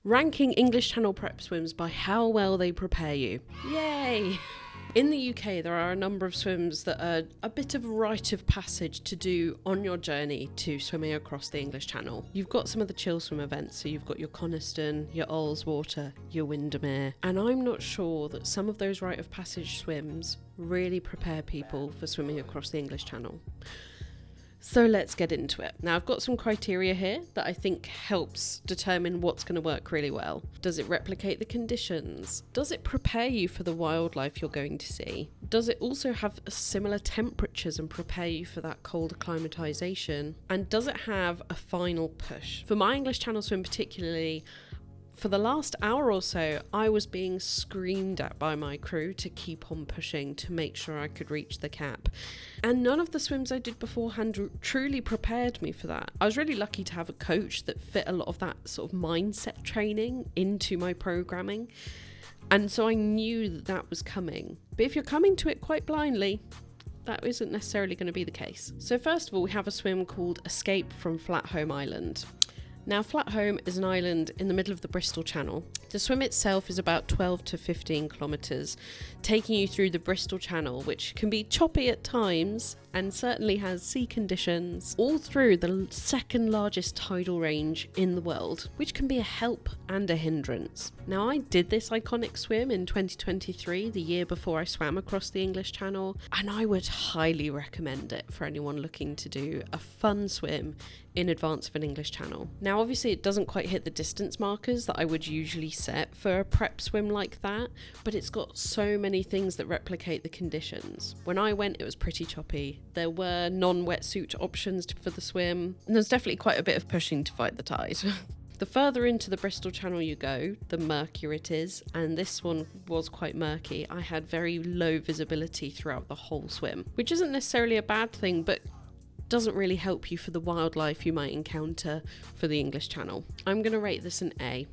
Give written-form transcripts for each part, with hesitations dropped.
Ranking English Channel prep swims by how well they prepare you. Yay! In the UK, there are a number of swims that are a bit of a rite of passage to do on your journey to swimming across the English Channel. You've got some of the chill swim events, so you've got your Coniston, your Ullswater, your Windermere, and I'm not sure that some of those rite of passage swims really prepare people for swimming across the English Channel. So let's get into it. Now, I've got some criteria here that I think helps determine what's going to work really well. Does it replicate the conditions? Does it prepare you for the wildlife you're going to see? Does it also have similar temperatures and prepare you for that cold acclimatization? And does it have a final push? For my English Channel swim particularly, for the last hour or so, I was being screamed at by my crew to keep on pushing to make sure I could reach the cap. And none of the swims I did beforehand truly prepared me for that. I was really lucky to have a coach that fit a lot of that sort of mindset training into my programming. And so I knew that that was coming. But if you're coming to it quite blindly, that isn't necessarily going to be the case. So first of all, we have a swim called Escape from Flatholme Island. Now, Flatholme is an island in the middle of the Bristol Channel. The swim itself is about 12 to 15 kilometres, taking you through the Bristol Channel, which can be choppy at times and certainly has sea conditions, all through the second largest tidal range in the world, which can be a help and a hindrance. Now, I did this iconic swim in 2023, the year before I swam across the English Channel, and I would highly recommend it for anyone looking to do a fun swim in advance of an English Channel. Now, obviously it doesn't quite hit the distance markers that I would usually set for a prep swim like that, but it's got so many things that replicate the conditions. When I went, it was pretty choppy. There were non-wetsuit options for the swim, and there's definitely quite a bit of pushing to fight the tide. The further into the Bristol Channel you go, the murkier it is, and this one was quite murky. I had very low visibility throughout the whole swim, which isn't necessarily a bad thing, but doesn't really help you for the wildlife you might encounter for the English Channel. I'm going to rate this an A.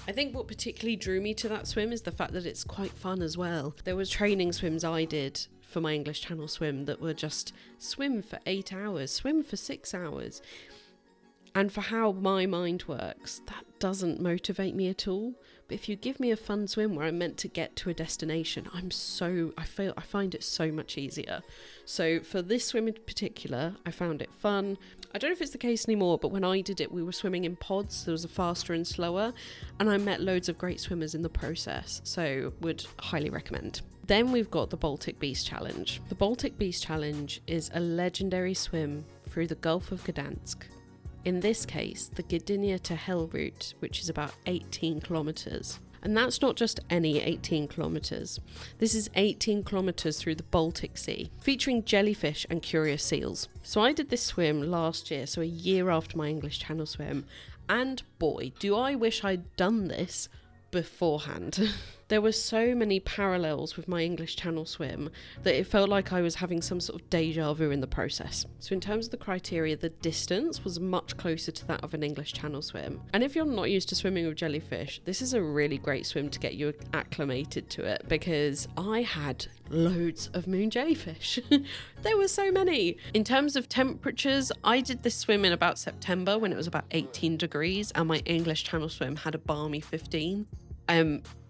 I think what particularly drew me to that swim is the fact that it's quite fun as well. There was training swims I did for my English Channel swim that were just swim for 8 hours, swim for 6 hours. And for how my mind works, that doesn't motivate me at all. But if you give me a fun swim where I'm meant to get to a destination, I find it so much easier. So for this swim in particular, I found it fun. I don't know if it's the case anymore, but when I did it, we were swimming in pods. There was a faster and slower, and I met loads of great swimmers in the process. So would highly recommend. Then we've got the Baltic Beast Challenge. The Baltic Beast Challenge is a legendary swim through the Gulf of Gdansk. In this case, the Gdynia to Hel route, which is about 18 kilometres. And that's not just any 18 kilometres. This is 18 kilometres through the Baltic Sea, featuring jellyfish and curious seals. So I did this swim last year, so a year after my English Channel swim, and boy, do I wish I'd done this beforehand. There were so many parallels with my English Channel swim that it felt like I was having some sort of deja vu in the process. So in terms of the criteria, the distance was much closer to that of an English Channel swim. And if you're not used to swimming with jellyfish, this is a really great swim to get you acclimated to it, because I had loads of moon jellyfish. There were so many. In terms of temperatures, I did this swim in about September when it was about 18 degrees and my English Channel swim had a balmy 15.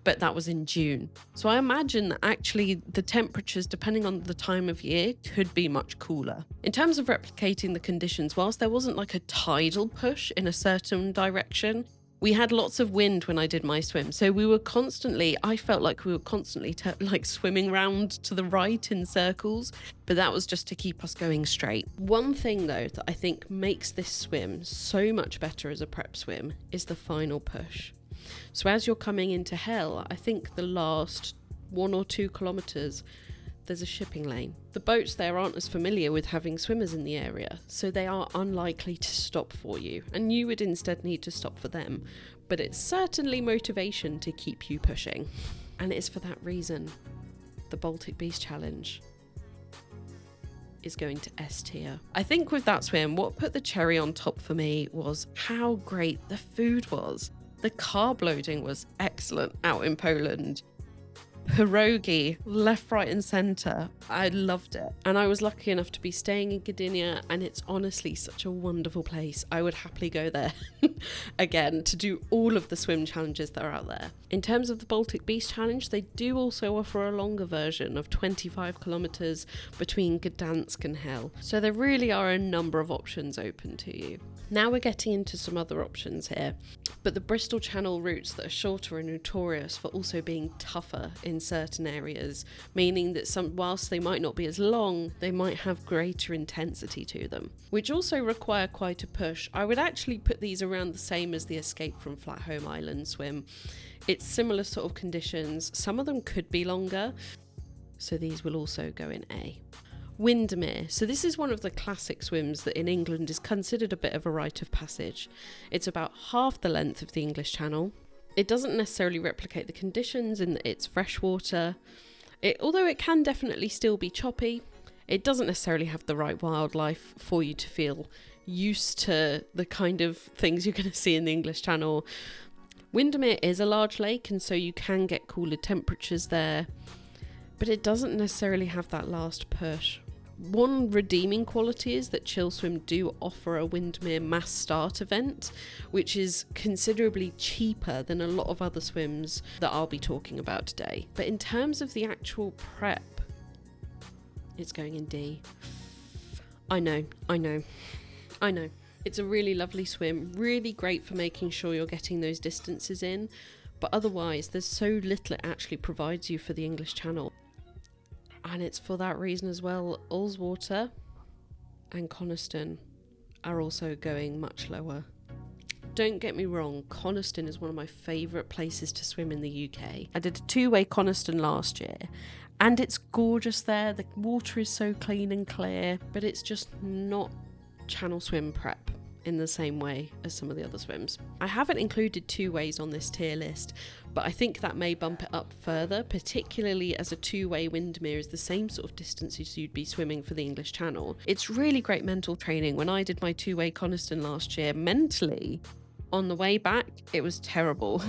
But that was in June. So I imagine that actually the temperatures, depending on the time of year, could be much cooler. In terms of replicating the conditions, whilst there wasn't like a tidal push in a certain direction, we had lots of wind when I did my swim. So I felt like we were constantly swimming round to the right in circles, but that was just to keep us going straight. One thing though that I think makes this swim so much better as a prep swim is the final push. So as you're coming into Hel, I think the last 1 or 2 kilometres, there's a shipping lane. The boats there aren't as familiar with having swimmers in the area, so they are unlikely to stop for you, and you would instead need to stop for them. But it's certainly motivation to keep you pushing. And it's for that reason the Baltic Beast Challenge is going to S tier. I think with that swim, what put the cherry on top for me was how great the food was. The carb loading was excellent out in Poland. pierogi left, right and centre. I loved it. And I was lucky enough to be staying in Gdynia, and it's honestly such a wonderful place. I would happily go there again to do all of the swim challenges that are out there. In terms of the Baltic Beast Challenge, they do also offer a longer version of 25 kilometres between Gdansk and Hel. So there really are a number of options open to you. Now we're getting into some other options here, but the Bristol Channel routes that are shorter are notorious for also being tougher in certain areas, meaning that whilst they might not be as long, they might have greater intensity to them, which also require quite a push. I would actually put these around the same as the Escape from Flatholme Island swim. It's similar sort of conditions. Some of them could be longer, so these will also go in A. Windermere. So this is one of the classic swims that in England is considered a bit of a rite of passage. It's about half the length of the English Channel. It doesn't necessarily replicate the conditions in that it's freshwater. Although it can definitely still be choppy, it doesn't necessarily have the right wildlife for you to feel used to the kind of things you're going to see in the English Channel. Windermere is a large lake, and so you can get cooler temperatures there, but it doesn't necessarily have that last push. One redeeming quality is that Chill Swim do offer a Windermere mass start event, which is considerably cheaper than a lot of other swims that I'll be talking about today. But in terms of the actual prep, it's going in D. I know. It's a really lovely swim, really great for making sure you're getting those distances in, but otherwise there's so little it actually provides you for the English Channel. And it's for that reason as well, Ullswater and Coniston are also going much lower. Don't get me wrong, Coniston is one of my favourite places to swim in the UK. I did a 2-way Coniston last year, and it's gorgeous there. The water is so clean and clear, but it's just not channel swim prep in the same way as some of the other swims. I haven't included 2-ways on this tier list, but I think that may bump it up further, particularly as a 2-way Windermere is the same sort of distance as you'd be swimming for the English Channel. It's really great mental training. When I did my 2-way Coniston last year, mentally, on the way back, it was terrible.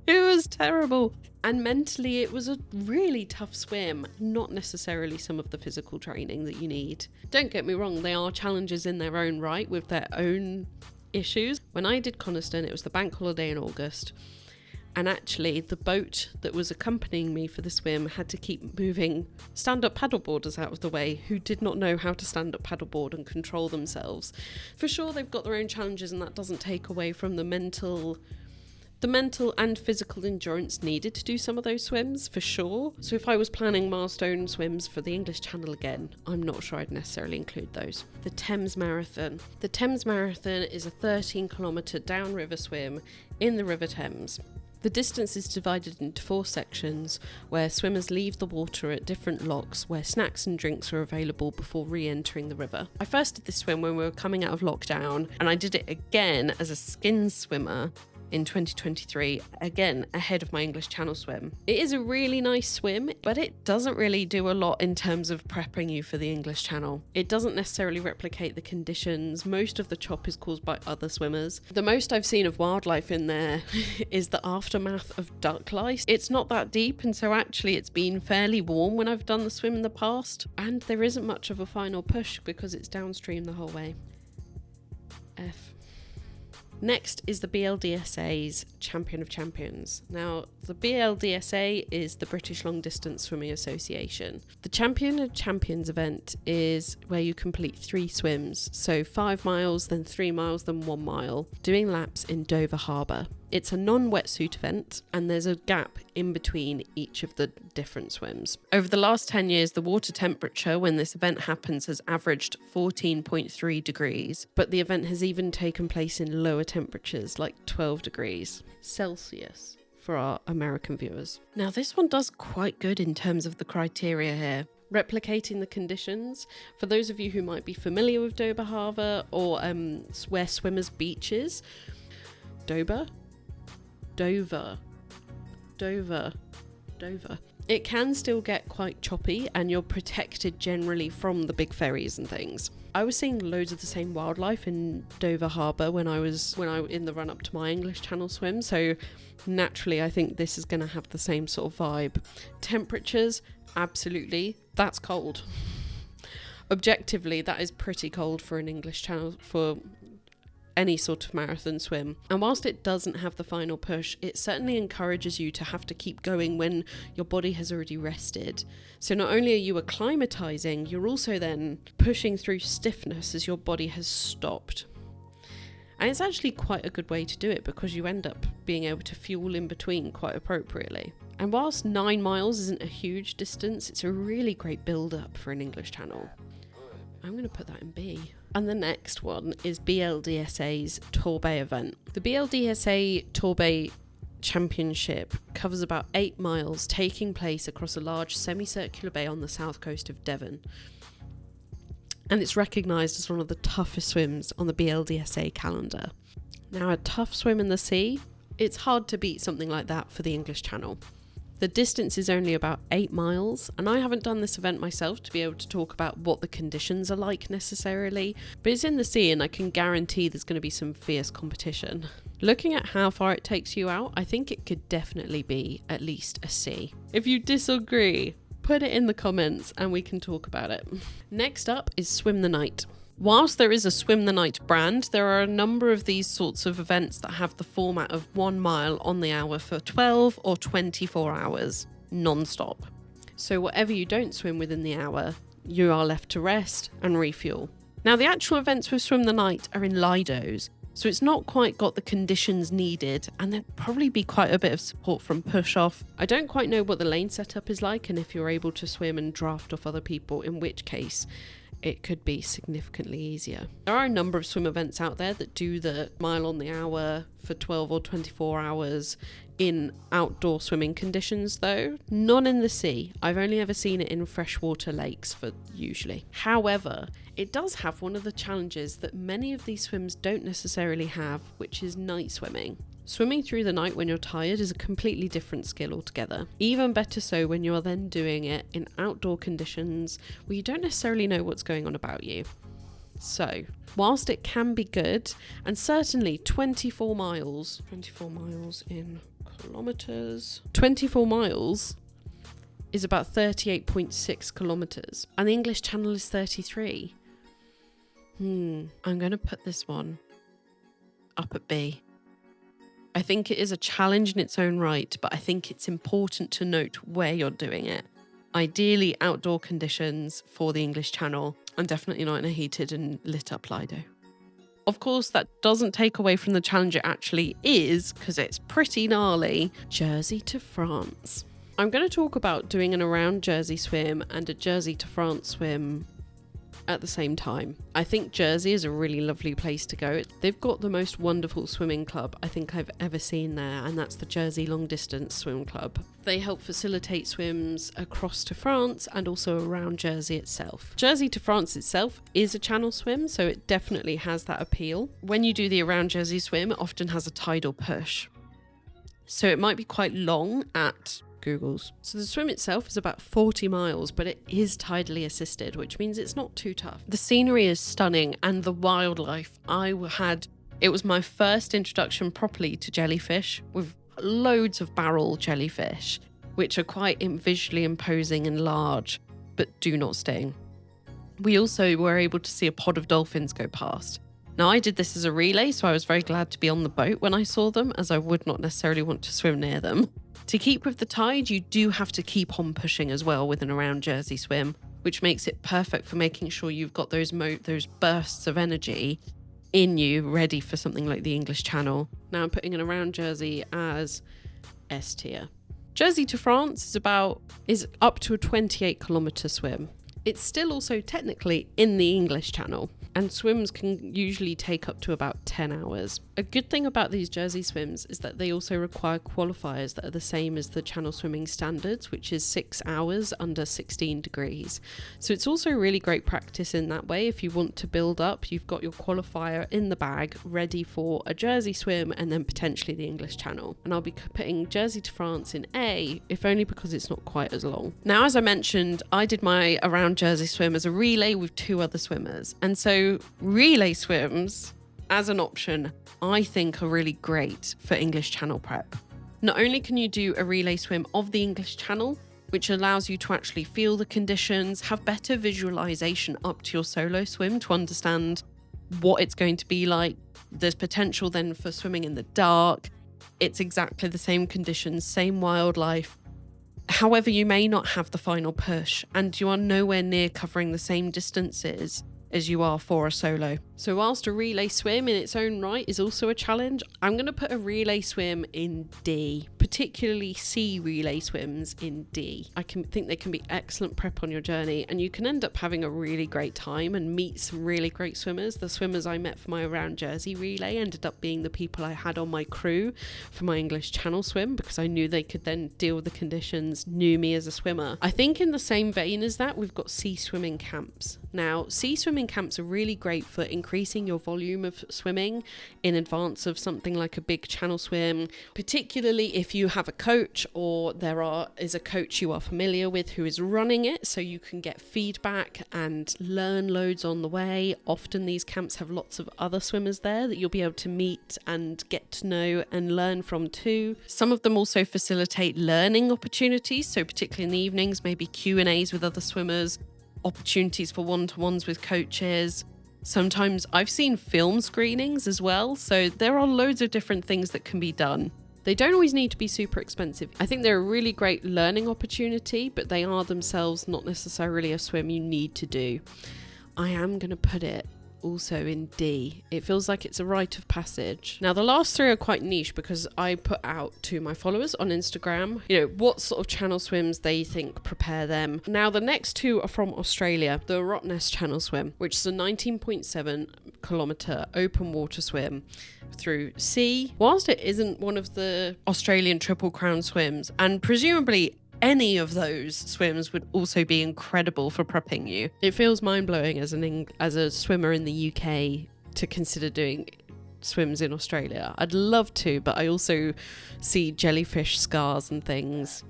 It was terrible. And mentally, it was a really tough swim, not necessarily some of the physical training that you need. Don't get me wrong, they are challenges in their own right with their own issues. When I did Coniston, it was the bank holiday in August. And actually, the boat that was accompanying me for the swim had to keep moving stand-up paddleboarders out of the way who did not know how to stand-up paddleboard and control themselves. For sure, they've got their own challenges, and that doesn't take away from the mental and physical endurance needed to do some of those swims, for sure. So if I was planning milestone swims for the English Channel again, I'm not sure I'd necessarily include those. The Thames Marathon. The Thames Marathon is a 13-kilometre downriver swim in the River Thames. The distance is divided into 4 sections where swimmers leave the water at different locks where snacks and drinks are available before re-entering the river. I first did this swim when we were coming out of lockdown, and I did it again as a skin swimmer in 2023, again ahead of my English Channel swim. It is a really nice swim, but it doesn't really do a lot in terms of prepping you for the English Channel. It doesn't necessarily replicate the conditions. Most of the chop is caused by other swimmers. The most I've seen of wildlife in there is the aftermath of duck lice. It's not that deep, and so actually it's been fairly warm when I've done the swim in the past, and there isn't much of a final push because it's downstream the whole way. F. Next is the BLDSA's Champion of Champions. Now, the BLDSA is the British Long Distance Swimming Association. The Champion of Champions event is where you complete 3 swims, so 5 miles, then 3 miles, then 1 mile, doing laps in Dover Harbour. It's a non-wetsuit event, and there's a gap in between each of the different swims. Over the last 10 years, the water temperature when this event happens has averaged 14.3 degrees, but the event has even taken place in lower temperatures, like 12 degrees Celsius for our American viewers. Now, this one does quite good in terms of the criteria here. Replicating the conditions. For those of you who might be familiar with Dover Harbour or where Swimmers Beach is, Dover. It can still get quite choppy, and you're protected generally from the big ferries and things. I was seeing loads of the same wildlife in Dover Harbour when I in the run up to my English Channel swim, so naturally I think this is going to have the same sort of vibe. Temperatures, absolutely, that's cold. Objectively, that is pretty cold for an English Channel, for any sort of marathon swim. And whilst it doesn't have the final push, it certainly encourages you to have to keep going when your body has already rested. So not only are you acclimatizing, you're also then pushing through stiffness as your body has stopped. And it's actually quite a good way to do it, because you end up being able to fuel in between quite appropriately. And whilst 9 miles isn't a huge distance, it's a really great build-up for an English Channel. I'm going to put that in B. And the next one is BLDSA's Torbay event. The BLDSA Torbay Championship covers about 8 miles, taking place across a large semicircular bay on the south coast of Devon. And it's recognised as one of the toughest swims on the BLDSA calendar. Now, a tough swim in the sea, it's hard to beat something like that for the English Channel. The distance is only about 8 miles, and I haven't done this event myself to be able to talk about what the conditions are like necessarily, but it's in the sea and I can guarantee there's going to be some fierce competition. Looking at how far it takes you out, I think it could definitely be at least a C. If you disagree, put it in the comments and we can talk about it. Next up is Swim the Night. Whilst there is a Swim the Night brand, there are a number of these sorts of events that have the format of 1 mile on the hour for 12 or 24 hours, non-stop. So whatever you don't swim within the hour, you are left to rest and refuel. Now, the actual events with Swim the Night are in Lidos, so it's not quite got the conditions needed, and there'd probably be quite a bit of support from push-off. I don't quite know what the lane setup is like and if you're able to swim and draft off other people, in which case it could be significantly easier. There are a number of swim events out there that do the mile on the hour for 12 or 24 hours in outdoor swimming conditions, though none in the sea. I've only ever seen it in freshwater lakes usually. However, it does have one of the challenges that many of these swims don't necessarily have, which is night swimming. Swimming through the night when you're tired is a completely different skill altogether. Even better so when you're then doing it in outdoor conditions where you don't necessarily know what's going on about you. So, whilst it can be good, and certainly 24 miles in kilometres, 24 miles is about 38.6 kilometres, and the English Channel is 33. I'm going to put this one up at B. I think it is a challenge in its own right, but I think it's important to note where you're doing it. Ideally outdoor conditions for the English Channel, and definitely not in a heated and lit up Lido. Of course, that doesn't take away from the challenge it actually is, because it's pretty gnarly. Jersey to France. I'm going to talk about doing an around Jersey swim and a Jersey to France swim at the same time. I think Jersey is a really lovely place to go. They've got the most wonderful swimming club I think I've ever seen there, and that's the Jersey Long Distance Swim Club. They help facilitate swims across to France and also around Jersey itself. Jersey to France itself is a channel swim, so it definitely has that appeal. When you do the around Jersey swim, it often has a tidal push, so it might be quite long at Google's. So the swim itself is about 40 miles, but it is tidally assisted, which means it's not too tough. The scenery is stunning, and the wildlife it was my first introduction properly to jellyfish, with loads of barrel jellyfish, which are quite visually imposing and large, but do not sting. We also were able to see a pod of dolphins go past. Now, I did this as a relay, so I was very glad to be on the boat when I saw them, as I would not necessarily want to swim near them. To keep with the tide, you do have to keep on pushing as well with an around Jersey swim, which makes it perfect for making sure you've got those bursts of energy in you ready for something like the English Channel. Now I'm putting an around Jersey as S tier. Jersey to France is up to a 28 kilometre swim. It's still also technically in the English Channel. and swims can usually take up to about 10 hours. A good thing about these Jersey swims is that they also require qualifiers that are the same as the channel swimming standards, which is 6 hours under 16 degrees. So it's also really great practice in that way. If you want to build up, you've got your qualifier in the bag ready for a Jersey swim and then potentially the English Channel. And I'll be putting Jersey to France in A, if only because it's not quite as long. Now, as I mentioned, I did my around Jersey swim as a relay with 2 other swimmers. And so relay swims as an option, I think, are really great for English Channel prep. Not only can you do a relay swim of the English Channel, which allows you to actually feel the conditions, have better visualization up to your solo swim to understand what it's going to be like. There's potential then for swimming in the dark. It's exactly the same conditions, same wildlife. However, you may not have the final push, and you are nowhere near covering the same distances as you are for a solo. So whilst a relay swim in its own right is also a challenge, I'm going to put a relay swim in D, particularly C relay swims in D. I think they can be excellent prep on your journey, and you can end up having a really great time and meet some really great swimmers. The swimmers I met for my around Jersey relay ended up being the people I had on my crew for my English Channel swim, because I knew they could then deal with the conditions, knew me as a swimmer. I think in the same vein as that, we've got sea swimming camps. Now, sea swimming camps are really great for increasing your volume of swimming in advance of something like a big channel swim, particularly if you have a coach or is a coach you are familiar with who is running it, so you can get feedback and learn loads on the way. Often these camps have lots of other swimmers there that you'll be able to meet and get to know and learn from too. Some of them also facilitate learning opportunities, so particularly in the evenings, maybe Q&As with other swimmers, opportunities for one-to-ones with coaches. Sometimes I've seen film screenings as well, so there are loads of different things that can be done. They don't always need to be super expensive. I think they're a really great learning opportunity, but they are themselves not necessarily a swim you need to do. I am going to put it also in D. It feels like it's a rite of passage. Now, the last 3 are quite niche because I put out to my followers on Instagram, what sort of channel swims they think prepare them. Now, the next 2 are from Australia. The Rottnest Channel Swim, which is a 19.7 kilometre open water swim through sea. Whilst it isn't one of the Australian Triple Crown swims, and presumably any of those swims would also be incredible for prepping you, it feels mind-blowing as a swimmer in the UK to consider doing swims in Australia. I'd love to, but I also see jellyfish scars and things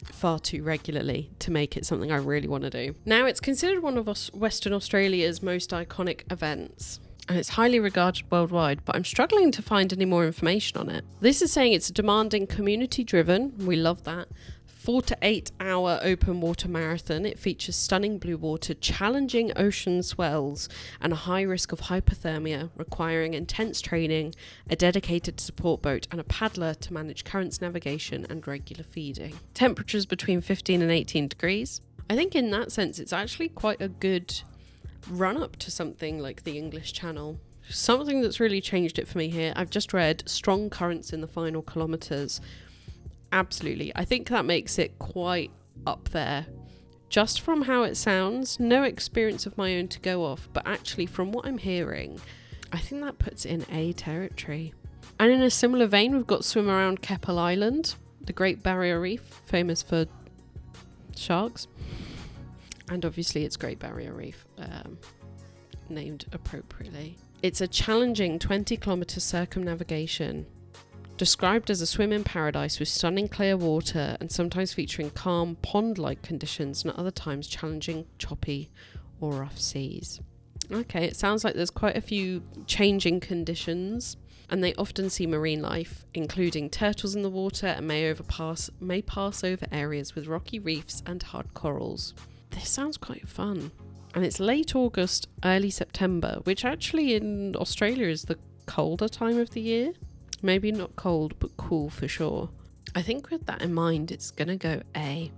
far too regularly to make it something I really want to do. Now, it's considered one of Western Australia's most iconic events, and it's highly regarded worldwide, but I'm struggling to find any more information on it. This is saying it's demanding, community-driven, we love that, 4 to 8 hour open water marathon. It features stunning blue water, challenging ocean swells, and a high risk of hypothermia, requiring intense training, a dedicated support boat, and a paddler to manage currents, navigation, and regular feeding. Temperatures between 15 and 18 degrees. I think in that sense, it's actually quite a good run up to something like the English Channel. Something that's really changed it for me here, I've just read strong currents in the final kilometres. Absolutely. I think that makes it quite up there. Just from how it sounds, no experience of my own to go off, but actually from what I'm hearing, I think that puts it in A territory. And in a similar vein, we've got swim around Keppel Island, the Great Barrier Reef, famous for sharks. And obviously it's Great Barrier Reef, named appropriately. It's a challenging 20-kilometre circumnavigation, described as a swim in paradise with stunning clear water and sometimes featuring calm pond-like conditions and at other times challenging, choppy or rough seas. Okay, it sounds like there's quite a few changing conditions, and they often see marine life, including turtles in the water, and may pass over areas with rocky reefs and hard corals. This sounds quite fun. And it's late August, early September, which actually in Australia is the colder time of the year. Maybe not cold, but cool for sure. I think with that in mind, it's going to go A.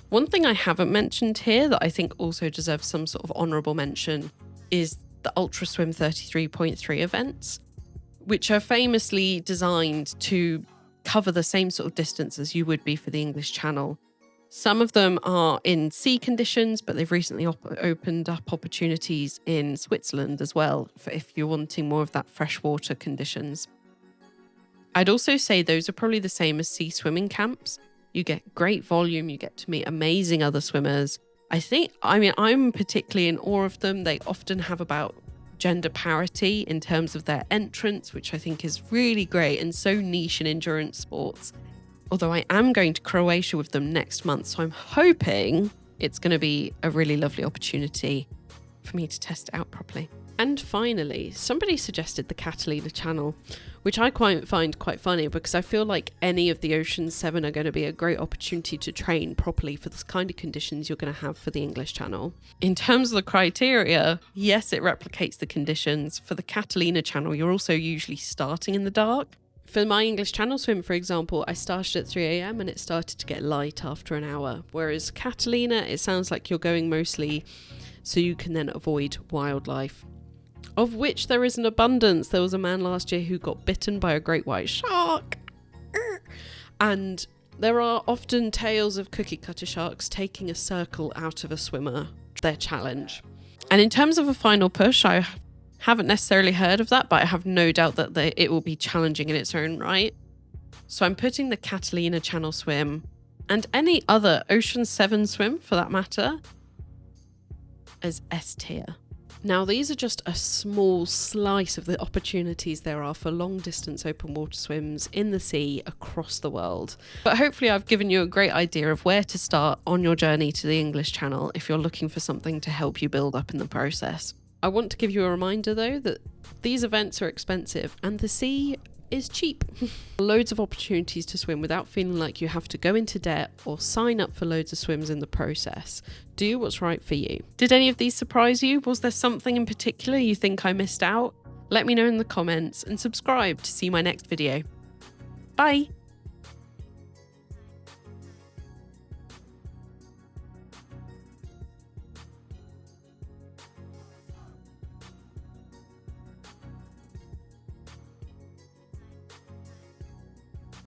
One thing I haven't mentioned here that I think also deserves some sort of honourable mention is the Ultra Swim 33.3 events, which are famously designed to cover the same sort of distance as you would be for the English Channel. Some of them are in sea conditions, but they've recently opened up opportunities in Switzerland as well, for if you're wanting more of that freshwater conditions. I'd also say those are probably the same as sea swimming camps. You get great volume, you get to meet amazing other swimmers. I'm particularly in awe of them. They often have about gender parity in terms of their entrance, which I think is really great and so niche in endurance sports. Although I am going to Croatia with them next month, so I'm hoping it's going to be a really lovely opportunity for me to test it out properly. And finally, somebody suggested the Catalina Channel, which I find quite funny because I feel like any of the Ocean 7 are going to be a great opportunity to train properly for the kind of conditions you're going to have for the English Channel. In terms of the criteria, yes, it replicates the conditions. For the Catalina Channel, you're also usually starting in the dark. For my English Channel swim, for example, I started at 3 a.m. and it started to get light after an hour. Whereas Catalina, it sounds like you're going mostly so you can then avoid wildlife, of which there is an abundance. There was a man last year who got bitten by a great white shark. And there are often tales of cookie cutter sharks taking a circle out of a swimmer, their challenge. And in terms of a final push, I haven't necessarily heard of that, but I have no doubt that it will be challenging in its own right. So I'm putting the Catalina Channel swim, and any other Ocean 7 swim for that matter, as S tier. Now, these are just a small slice of the opportunities there are for long distance open water swims in the sea across the world. But hopefully I've given you a great idea of where to start on your journey to the English Channel if you're looking for something to help you build up in the process. I want to give you a reminder though that these events are expensive and the sea is cheap. Loads of opportunities to swim without feeling like you have to go into debt or sign up for loads of swims in the process. Do what's right for you. Did any of these surprise you? Was there something in particular you think I missed out? Let me know in the comments and subscribe to see my next video. Bye!